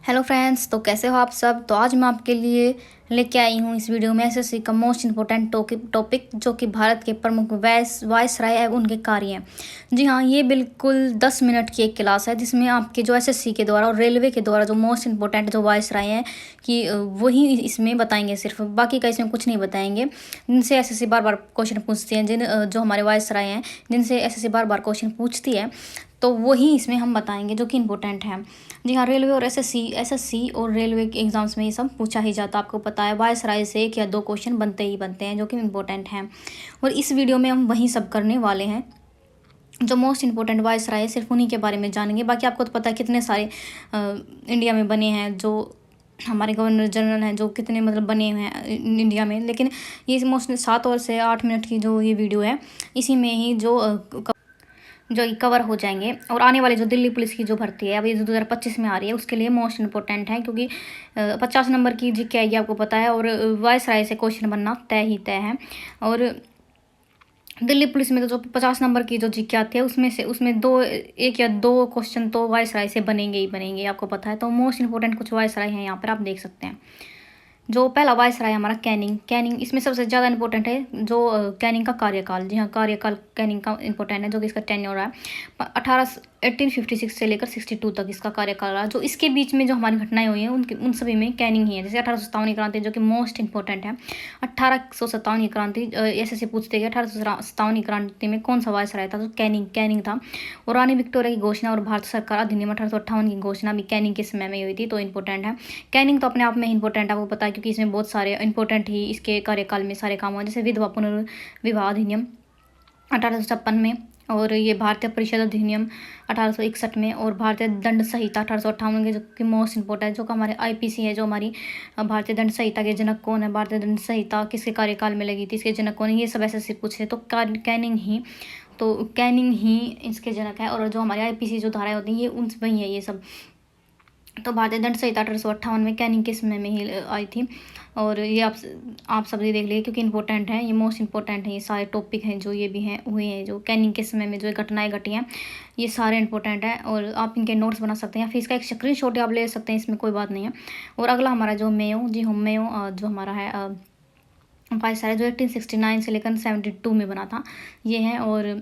Hello friends, तो कैसे हो आप सब। तो आज मैं आपके लिए लेके आई हूँ इस वीडियो में एसएससी का मोस्ट इम्पोर्टेंट टॉपिक जो कि भारत के प्रमुख वायसराय एवं उनके कार्य हैं। जी हाँ, ये बिल्कुल 10 मिनट की एक क्लास है जिसमें आपके जो एसएससी के द्वारा और रेलवे के द्वारा जो मोस्ट इम्पोर्टेंट जो वायसराय हैं कि वही इसमें बताएंगे, सिर्फ बाकी का इसमें कुछ नहीं बताएंगे। जिनसे एसएससी बार बार क्वेश्चन पूछती हैं, जो हमारे वायसराय हैं जिनसे एसएससी बार बार क्वेश्चन पूछती है, तो वही इसमें हम बताएंगे जो कि इम्पोर्टेंट है। जी हाँ, रेलवे और एसएससी और रेलवे के एग्जाम्स में ये सब पूछा ही जाता है। आपको पता है वायसराय से 1 या 2 क्वेश्चन बनते ही बनते हैं जो कि इम्पोर्टेंट हैं। और इस वीडियो में हम वही सब करने वाले हैं जो मोस्ट इम्पोर्टेंट वायसराय है, सिर्फ उन्हीं के बारे में जानेंगे। बाकी आपको तो पता है कितने सारे इंडिया में बने हैं, जो हमारे गवर्नर जनरल हैं जो कितने मतलब बने हुए हैं इंडिया में। लेकिन ये मोस्ट 7 और से 8 मिनट की जो ये वीडियो है, इसी में ही जो कवर हो जाएंगे। और आने वाली जो दिल्ली पुलिस की जो भर्ती है अभी 2025 में आ रही है, उसके लिए मोस्ट इम्पोर्टेंट है, क्योंकि 50 नंबर की जीके आएगी, आपको पता है। और वायसराय से क्वेश्चन बनना तय ही तय है। और दिल्ली पुलिस में तो जो 50 नंबर की जो जीके आती है उसमें 1 या 2 क्वेश्चन तो वायसराय से बनेंगे ही बनेंगे, आपको पता है। तो मोस्ट इंपोर्टेंट कुछ वायसराय हैं यहाँ पर, आप देख सकते हैं। जो पहला वायसराय है हमारा कैनिंग इसमें सबसे ज़्यादा इंपॉर्टेंट है। जो कैनिंग का कार्यकाल, जी हाँ, कार्यकाल कैनिंग का इंपॉर्टेंट है, जो कि इसका टेन्योर है 1856 से लेकर 62 तक इसका कार्यकाल रहा। जो इसके बीच में जो हमारी घटनाएं हुई हैं उन सभी में कैनिंग ही है। जैसे 1857 की क्रांति जो कि मोस्ट इंपॉर्टेंट है। 1857 की क्रांति ऐसे पूछते गए 1857 की क्रांति में कौन सा वायसराय था, तो कैनिंग था। और रानी विक्टोरिया की घोषणा और भारत सरकार अधिनियम 1858 की घोषणा भी कैनिंग के समय में हुई थी, तो इंपॉर्टेंट है। कैनिंग तो अपने आप में इंपॉर्टेंट है, आपको पता है, क्योंकि इसमें बहुत सारे इंपॉर्टेंट ही इसके कार्यकाल में सारे काम हुए। जैसे विधवा पुनर्विवाह अधिनियम 1856 में, और ये भारतीय परिषद अधिनियम 1861 में, और भारतीय दंड संहिता 1858 के, जो कि मोस्ट इंपॉर्टेंट है। जो कि हमारे आईपीसी है, जो हमारी भारतीय दंड संहिता के जनक कौन है, भारतीय दंड संहिता किसके कार्यकाल में लगी थी, इसके जनक कौन है, ये सब ऐसे पूछे तो कैनिंग ही इसके जनक है। और जो हमारे आईपीसी जो धाराएं होती हैं ये उन वही है ये सब। तो भारतीय दंड संहिता 1858 में कैनिंग के समय में ही आई थी। और ये आप सब ये देख लीजिए, क्योंकि इंपॉर्टेंट है, ये मोस्ट इंपॉर्टेंट है। ये सारे टॉपिक हैं जो ये भी हैं हुए हैं, जो कैनिंग के समय में जो घटनाएं घटी हैं, ये सारे इंपॉर्टेंट हैं। और आप इनके नोट्स बना सकते हैं, फिर इसका एक स्क्रीनशॉट आप ले सकते हैं, इसमें कोई बात नहीं है। और अगला हमारा जो मेयो, जी हम मेयो जो हमारा है वायसराय, जो 1869 से लेकर 72 में बना था, ये है। और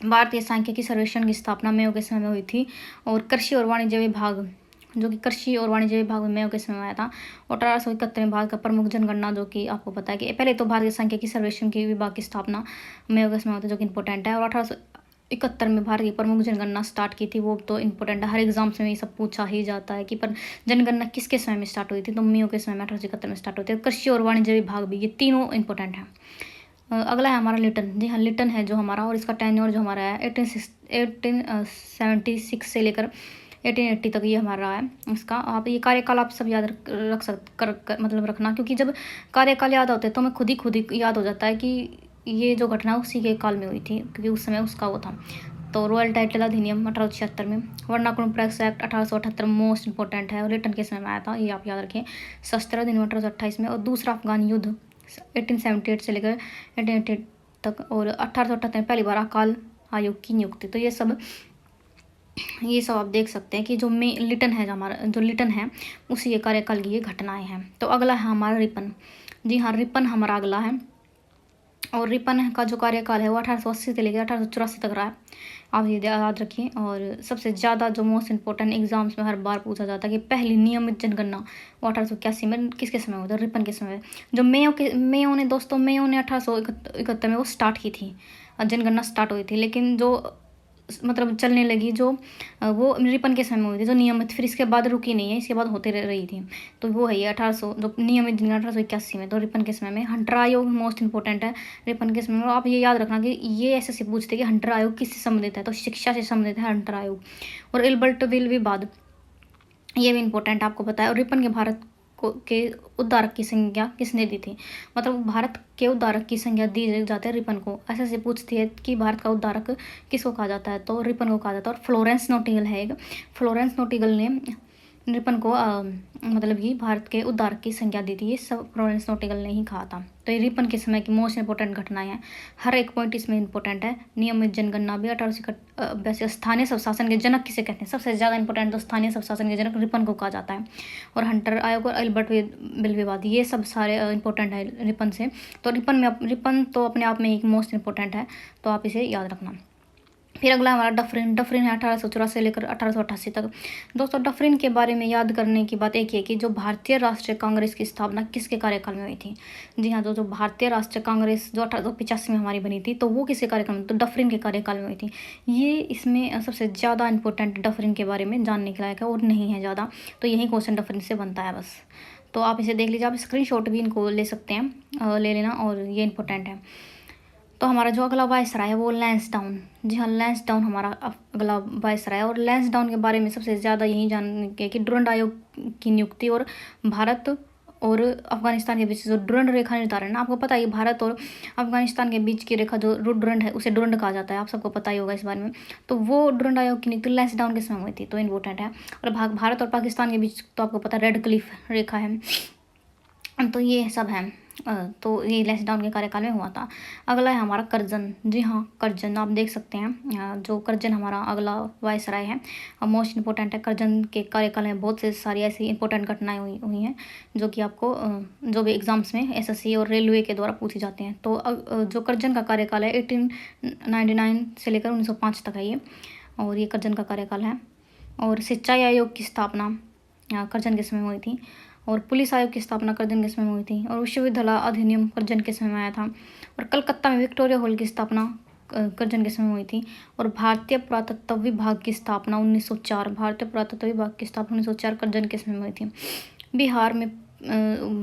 भारतीय सांख्यिकी सर्वेक्षण की स्थापना मेयो के समय में हुई थी। और कृषि और वाणिज्य विभाग, जो कि कृषि और वाणिज्य विभाग में मेयो के समय में आया था। और 1871 में भारत का प्रमुख जनगणना, जो कि आपको पता है कि पहले तो भारतीय सांख्यिकी सर्वेक्षण की विभाग की स्थापना मेयो के समय होता है, जो कि इंपॉर्टेंट है। और 1871 में भारत की प्रमुख जनगणना स्टार्ट की थी, वो तो इंपॉर्टेंट है, हर एग्जाम्स में ये सब पूछा ही जाता है कि पर जनगणना किसके समय में स्टार्ट हुई थी, तो मेयो के समय में 1871 में स्टार्ट हुई थी। कृषि और वाणिज्य विभाग भी, ये तीनों इंपॉर्टेंट है। अगला है हमारा लिटन, जी हाँ, लिटन है जो हमारा, और इसका टेन्योर जो हमारा है 1876 से लेकर 1880 तक ये हमारा रहा है। इसका आप ये कार्यकाल आप सब याद रख मतलब रखना, क्योंकि जब कार्यकाल याद होते हैं तो हमें खुद ही याद हो जाता है कि ये जो घटना उसी के काल में हुई थी, क्योंकि उस समय उसका वो था। तो रॉयल टाइटल अधिनियम 1876 में, वर्नाकुलम प्रेस एक्ट 1878 मोस्ट इंपॉर्टेंट है और रिटर्न के समय में आया था, ये आप याद रखें। शस्त्र अधिनियम 1828 में, और दूसरा अफगान युद्ध 1878 से लेकर 1888 तक। और 1878 में पहली बार अकाल आयोग की नियुक्ति। तो ये सब आप देख सकते हैं कि जो लिटन है, हमारा जो लिटन है उसी के कार्यकाल की ये घटनाएं हैं। तो अगला है हमारा रिपन, जी हाँ, रिपन हमारा अगला है। और रिपन का जो कार्यकाल है वो 1880 से लेकर 1884 तक रहा है, आप ये याद रखिए। और सबसे ज़्यादा जो मोस्ट इंपॉर्टेंट एग्जाम्स में हर बार पूछा जाता है कि पहली नियमित जनगणना वो 1881 में किसके समय होता है, रिपन के समय। जो मेयो ने 1871 में वो स्टार्ट की थी, जनगणना स्टार्ट हुई थी। लेकिन जो मतलब चलने लगी जो वो रिपन के समय में हुई थी, जो नियमित, फिर इसके बाद रुकी नहीं है, इसके बाद होते रही थी। तो वो है ये 1800 जो नियमित जनगणना 1881 में, तो रिपन के समय में। हंटर आयोग मोस्ट इंपॉर्टेंट है रिपन के समय में। आप ये याद रखना कि ये ऐसे पूछते कि हंटर आयोग किससे संबंधित है, तो शिक्षा से संबंधित है हंटर आयोग। और इल्बर्ट विल विवाद, ये भी इंपॉर्टेंट आपको पता है। और रिपन के भारत के उद्धारक की संज्ञा किसने दी थी, मतलब भारत के उद्धारक की संज्ञा दी जाती है रिपन को। ऐसे पूछती है कि भारत का उद्धारक किसको कहा जाता है, तो रिपन को कहा जाता है। और फ्लोरेंस नोटिगल है एक, फ्लोरेंस नोटिगल ने रिपन को मतलब कि भारत के उद्धार की संज्ञा दी थी। ये सब फ्लोरेंस नाइटिंगेल ने ही कहा था। तो ये रिपन के समय की मोस्ट इंपॉर्टेंट घटनाएं हैं। हर एक पॉइंट इसमें इंपॉर्टेंट है। नियमित जनगणना भी 1882। स्थानीय स्वशासन के जनक किसे कहते हैं? सबसे ज़्यादा इंपॉर्टेंट तो स्थानीय स्वशासन के जनक रिपन को कहा जाता है। और हंटर आयोग और अल्बर्ट बिल विवाद, ये सब सारे इंपॉर्टेंट है रिपन से। तो रिपन तो अपने आप में एक मोस्ट इंपॉर्टेंट है, तो आप इसे याद रखना। फिर अगला हमारा डफरिन। डफरिन है 1884 से लेकर 1888 तक। दोस्तों डफरिन के बारे में याद करने की बात एक ही है कि जो भारतीय राष्ट्रीय कांग्रेस की स्थापना किसके कार्यकाल में हुई थी? जी हाँ, जो भारतीय राष्ट्रीय कांग्रेस जो 1885 में हमारी बनी थी, तो वो किसके कार्यकाल में? तो डफरिन के कार्यकाल में हुई थी। ये इसमें सबसे ज़्यादा इंपॉर्टेंट डफरिन के बारे में जानने के लायक है और नहीं है ज़्यादा, तो यही क्वेश्चन डफरिन से बनता है बस। तो आप इसे देख लीजिए, आप स्क्रीनशॉट भी इनको ले सकते हैं, ले लेना, और ये इंपॉर्टेंट है। तो हमारा जो अगला वायसराय है वो लैंसडाउन। जी हाँ, लैंसडाउन हमारा अगला वायसराय है। और लैंसडाउन के बारे में सबसे ज़्यादा यही जानने के कि डुरंड आयोग की नियुक्ति और भारत और अफगानिस्तान के बीच जो डुरंड रेखा निर्धारण है, आपको पता है भारत और अफगानिस्तान के बीच की रेखा जो डुरंड है उसे डुरंड कहा जाता है, आप सबको पता ही होगा इस बारे में। तो वो डुरंड आयोग की नियुक्ति लैंसडाउन के समय हुई थी, तो इम्पोर्टेंट है। और भारत और पाकिस्तान के बीच तो आपको पता है रेड क्लिफ रेखा है। तो ये सब है। तो ये लैंसडाउन के कार्यकाल में हुआ था। अगला है हमारा करजन। जी हाँ, करजन आप देख सकते हैं। जो करजन हमारा अगला वायसराय है, मोस्ट इंपॉर्टेंट है। करजन के कार्यकाल में बहुत से सारी ऐसी इंपॉर्टेंट घटनाएं हुई हैं जो कि आपको जो भी एग्जाम्स में एसएससी और रेलवे के द्वारा पूछी जाती हैं। तो जो करजन का कार्यकाल है 1899 से लेकर 1905 तक है ये, और ये करजन का कार्यकाल है। और सिंचाई आयोग की स्थापना करजन के समय में हुई थी। और पुलिस आयोग की स्थापना करजन के समय में हुई थी। और विश्वविद्यालय अधिनियम करजन के समय में आया था। और कलकत्ता में विक्टोरिया हॉल की स्थापना करजन के समय में हुई थी। और भारतीय पुरातत्व विभाग की स्थापना 1904। भारतीय पुरातत्व विभाग की स्थापना 1904 करजन के समय में हुई थी। बिहार में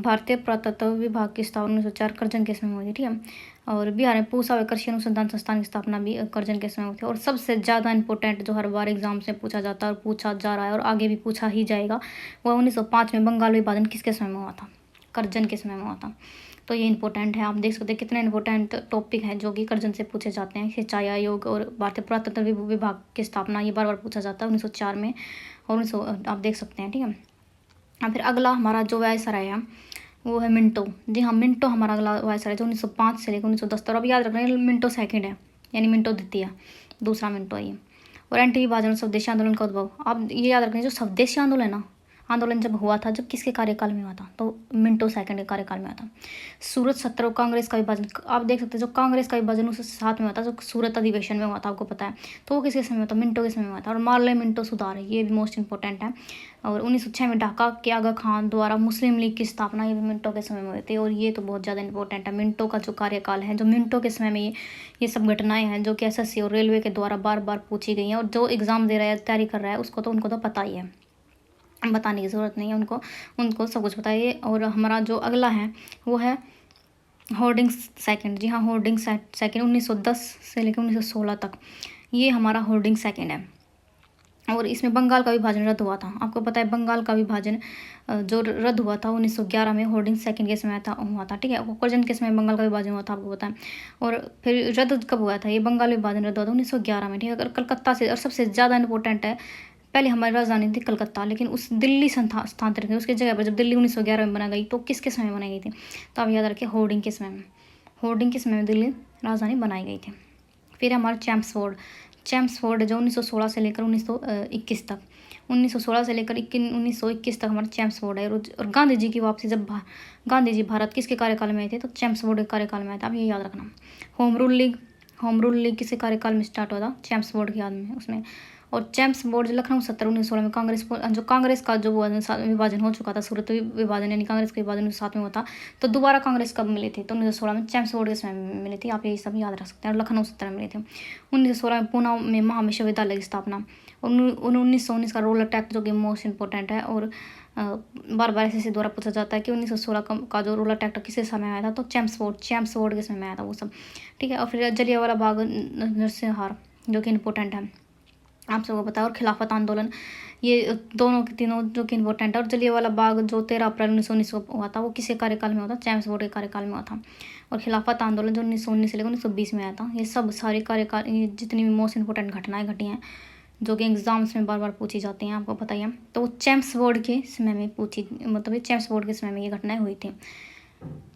भारतीय पुरातत्व विभाग की स्थापना 1904 करजन के समय में हुई थी, ठीक है। और बिहार में पूसा व कृषि अनुसंधान संस्थान की स्थापना भी करजन के समय हुई थी। और सबसे ज़्यादा इंपॉर्टेंट जो हर बार एग्जाम से पूछा जाता है और पूछा जा रहा है और आगे भी पूछा ही जाएगा, वो 1905 में बंगाल विभाजन किसके समय में हुआ था? करजन के समय में हुआ था। तो ये इंपॉर्टेंट है। आप देख सकते हैं कितने इंपॉर्टेंट टॉपिक हैं जो कि करजन से पूछे जाते हैं। सिंचाई आयोग और भारतीय पुरातत्व विभाग की स्थापना ये बार बार पूछा जाता है 1904 में, और 1900 आप देख सकते हैं, ठीक है। फिर अगला हमारा जो वायसराय है वो है मिंटो। जी हाँ, मिंटो हमारा अगला वायसराय जो 1905 से लेकर 1910 तक। अब याद रखना है मिंटो सेकंड है, यानी मिंटो द्वितीय, दूसरा मिंटो है ये। और एंटी विभाजन स्वदेशी आंदोलन का उद्भव, आप ये याद रखना, जो स्वदेशी आंदोलन जब हुआ था, जब किसके कार्यकाल में हुआ था? तो मिंटो सेकंड के कार्यकाल में हुआ था। सूरत सत्र कांग्रेस का विभाजन, आप देख सकते हैं जो कांग्रेस का विभाजन उस साथ में हुआ था, जो सूरत अधिवेशन में हुआ था, आपको पता है। तो वो किसके समय में हुआ था? मिंटो के समय में हुआ था। और मार्ले मिंटो सुधार, ये भी मोस्ट इंपॉर्टेंट है। और 1906 में ढाका के आगा खान द्वारा मुस्लिम लीग की स्थापना, ये भी मिंटो के समय में हुई थी। और ये तो बहुत ज़्यादा इंपॉर्टेंट है। मिंटो का जो कार्यकाल है, जो मिंटो के समय में ये सब घटनाएं हैं जो कि एसएससी और रेलवे के द्वारा बार बार पूछी गई हैं, और जो एग्ज़ाम दे रहा है, तैयारी कर रहा है, उनको तो पता ही है, बताने की ज़रूरत नहीं है उनको सब कुछ पता है। और हमारा जो अगला है वो है होर्डिंग्स सेकंड। जी हाँ, होर्डिंग सेकंड 1910 से लेकर 1916 तक, ये हमारा होर्डिंग सेकंड है। और इसमें बंगाल का विभाजन रद्द हुआ था। आपको पता है बंगाल का विभाजन जो रद्द हुआ था 1911 में, होर्डिंग सेकंड के समय हुआ था, ठीक है। करजन के समय बंगाल का विभाजन हुआ था, आपको पता है। और फिर रद्द कब हुआ था? ये बंगाल विभाजन रद्द हुआ था 1911 में, ठीक है। कलकत्ता से, और सबसे ज़्यादा इंपॉर्टेंट है, पहले हमारी राजधानी थी कलकत्ता, लेकिन उस दिल्ली स्थानांतरित हुई। उसकी जगह पर जब दिल्ली 1911 में बना गई, तो किसके समय बनाई गई थी? तो आप याद रखिए होर्डिंग के समय में। होर्डिंग के समय में दिल्ली राजधानी बनाई गई थी। फिर हमारा चैम्प्सफोर्ड जो 1916 से लेकर 1921 तक, 1916 से लेकर 1921 तक हमारा चैम्प्सफोर्ड है। और गांधी जी की वापसी, जब गांधी जी भारत किसके कार्यकाल में आए थे? तो चैम्प्सफोर्ड के कार्यकाल में आए थे, आप ये याद रखना। होम रूल लीग किसके कार्यकाल में स्टार्ट हुआ था? चैम्प्सफोर्ड के याद में उसमें। और चैम्प्सफोर्ड लखनऊ 1916 में कांग्रेस का जो विभाजन हो चुका था, सूरत विभाजन यानी कांग्रेस का विभाजन साथ में हुआ था। तो दोबारा कांग्रेस कब मिली थी? तो 1916 में चैम्प्सफोर्ड के समय में मिली थी, आप यही सब याद रख सकते हैं। और लखनऊ 17 में मिली थी। 1916 में पूना में महाविश्वविद्यालय की स्थापना। और 1919 का रोलर टैक्स जो कि मोस्ट इंपॉर्टेंट है, और बार बार ऐसे द्वारा पूछा जाता है कि 1916 का जो रोलर टैक्स किसके समय आया था? तो चैम्प्सफोर्ड के समय में आया था वो सब, ठीक है। और फिर जलियांवाला बाग नरसंहार जो कि इंपॉर्टेंट है, आप सबको पता है। और खिलाफत आंदोलन, ये दोनों के तीनों जो कि इंपॉर्टेंट है। और जलियांवाला बाग जो 13 अप्रैल 1919 को हुआ था, वो किसके कार्यकाल में हुआ था? चैम्प्सफोर्ड के कार्यकाल में हुआ था। और खिलाफत आंदोलन जो 1919 से लेकर 1920 में आया था। ये सब सारे कार्यकाल, ये जितनी भी मोस्ट इंपॉर्टेंट घटनाएं घटी हैं, जो कि एग्ज़ाम्स में बार बार पूछी जाती हैं, आपको पता ही है। तो वो चैम्प्स बोर्ड के समय में पूछी, मतलब ये चैम्प्स बोर्ड के समय में ये घटनाएं हुई थी।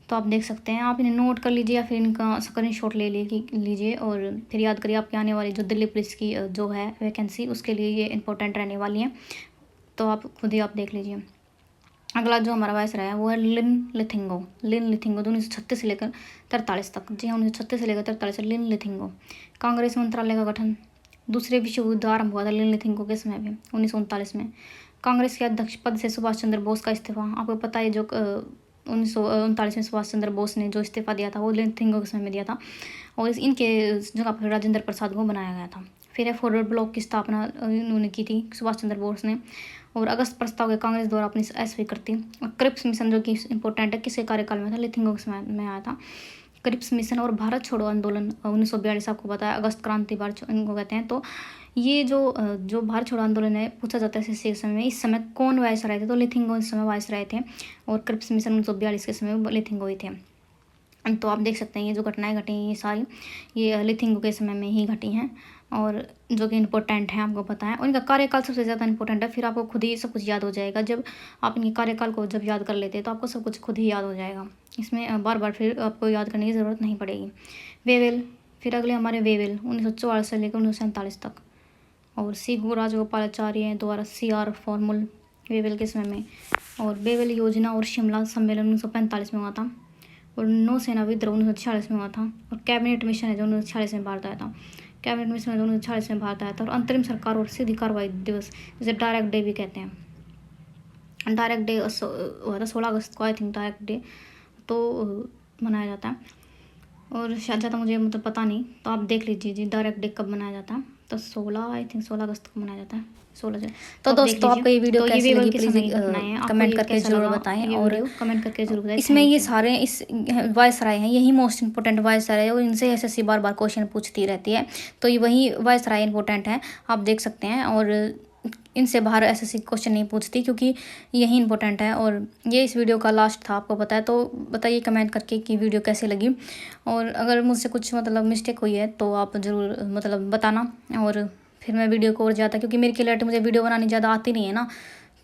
तो आप देख सकते हैं, आप इन्हें नोट कर लीजिए या फिर इनका स्क्रीनशॉट ले लीजिए और फिर याद करिए आपके आने वाली जो दिल्ली पुलिस की जो है वैकेंसी, उसके लिए ये इंपॉर्टेंट रहने वाली है। तो आप खुद ही आप देख लीजिए। अगला जो हमारा वायसराय है वो है लिन लिथिंगो। लिन लिथिंगो 1936 से लेकर 43 तक। जी हाँ, 1936 से लेकर 43 तक लिन लिथिंगो। कांग्रेस मंत्रालय का गठन, दूसरे विश्व युद्ध आरंभ हुआ था लिन लिथिंगो के समय में 1939 में। कांग्रेस के अध्यक्ष पद से सुभाष चंद्र बोस का इस्तीफा, आपको पता है जो 1939 में सुभाष चंद्र बोस ने जो इस्तीफा दिया था वो लिन लिथिंगो के समय में दिया था और इनके जगह पर राजेंद्र प्रसाद को बनाया गया था। फिर है फॉरवर्ड ब्लॉक की स्थापना उन्होंने की थी सुभाष चंद्र बोस ने, और अगस्त प्रस्ताव के कांग्रेस द्वारा अपनी अस्वीकृति। और क्रिप्स मिशन जो कि इंपॉर्टेंट है, किसके कार्यकाल में था, लिथिंगो के समय में आया था क्रिप्स मिशन। और भारत छोड़ो आंदोलन 1942, आपको बताया अगस्त क्रांति इनको कहते हैं। तो ये जो भारत छोड़ो आंदोलन है, पूछा जाता है इस समय में, इस समय कौन वायसराय थे, तो लिथिंगो इस समय वायसराय थे। और क्रिप्स मिशन 1942 के समय लिथिंगो ही थे। तो आप देख सकते हैं ये जो घटनाएं घटी ये सारी ये लिथिंगो के समय में ही घटी हैं और जो कि इम्पोर्टेंट है, आपको पता है। और इनका कार्यकाल सबसे ज़्यादा इंपॉर्टेंट है, फिर आपको खुद ही सब कुछ याद हो जाएगा। जब आप इनके कार्यकाल को जब याद कर लेते हैं तो आपको सब कुछ खुद ही याद हो जाएगा, इसमें बार बार फिर आपको याद करने की ज़रूरत नहीं पड़ेगी। वेवेल, फिर अगले हमारे वेवेल 1944 से लेकर 1947 तक। और सी राजगोपालाचार्य द्वारा CR फॉर्मूल वेवेल के समय में। और वेवेल योजना और शिमला सम्मेलन 1945 में हुआ था। और नौसेना विद्रोह 1946 में हुआ था। और कैबिनेट मिशन है जो 1946 में भारत आया था। कैबिनेट मिशन 1946 में भारत आया था। और अंतरिम सरकार और सीधी कार्रवाई दिवस, जिसे डायरेक्ट डे भी कहते हैं। डायरेक्ट डे हुआ था 16 अगस्त को, आई थिंक डायरेक्ट डे तो मनाया जाता है। और शायद ज़्यादा मुझे मतलब पता नहीं, तो आप देख लीजिए जी डायरेक्ट डे कब मनाया जाता है। तो 16 अगस्त को मनाया जाता है, 16 तो दोस्तों आपको ये वीडियो कैसी लगी प्लीज़ कमेंट करके जरूर बताएं। और कमेंट करके जरूर बताएं। इसमें ये सारे इस वायसराय हैं, यही मोस्ट इंपॉर्टेंट वायसराय है और इनसे SSC बार बार क्वेश्चन पूछती रहती है। तो ये वही वायसराय इंपॉर्टेंट है, आप देख सकते हैं। और इनसे बाहर SSC क्वेश्चन नहीं पूछती क्योंकि यही इंपॉर्टेंट है। और ये इस वीडियो का लास्ट था, आपको पता है। तो बताइए कमेंट करके कि वीडियो कैसी लगी। और अगर मुझसे कुछ मतलब मिस्टेक हुई है तो आप ज़रूर मतलब बताना, और फिर मैं वीडियो को और ज़्यादा, क्योंकि मेरी क्लियरिटी मुझे वीडियो बनानी ज़्यादा आती नहीं है ना,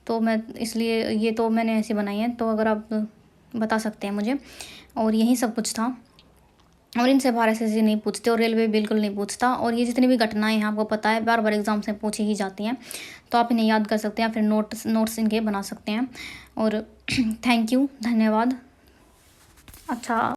तो मैं इसलिए ये तो मैंने ऐसे बनाई है। तो अगर आप बता सकते हैं मुझे। और यही सब कुछ था। और इनसे बाहर SSC नहीं पूछते और रेलवे बिल्कुल नहीं पूछता। और ये जितनी भी घटनाएं हैं आपको पता है बार बार एग्जाम से पूछी ही जाती हैं, तो आप इन्हें याद कर सकते हैं, फिर नोट्स इनके बना सकते हैं। और थैंक यू, धन्यवाद। अच्छा।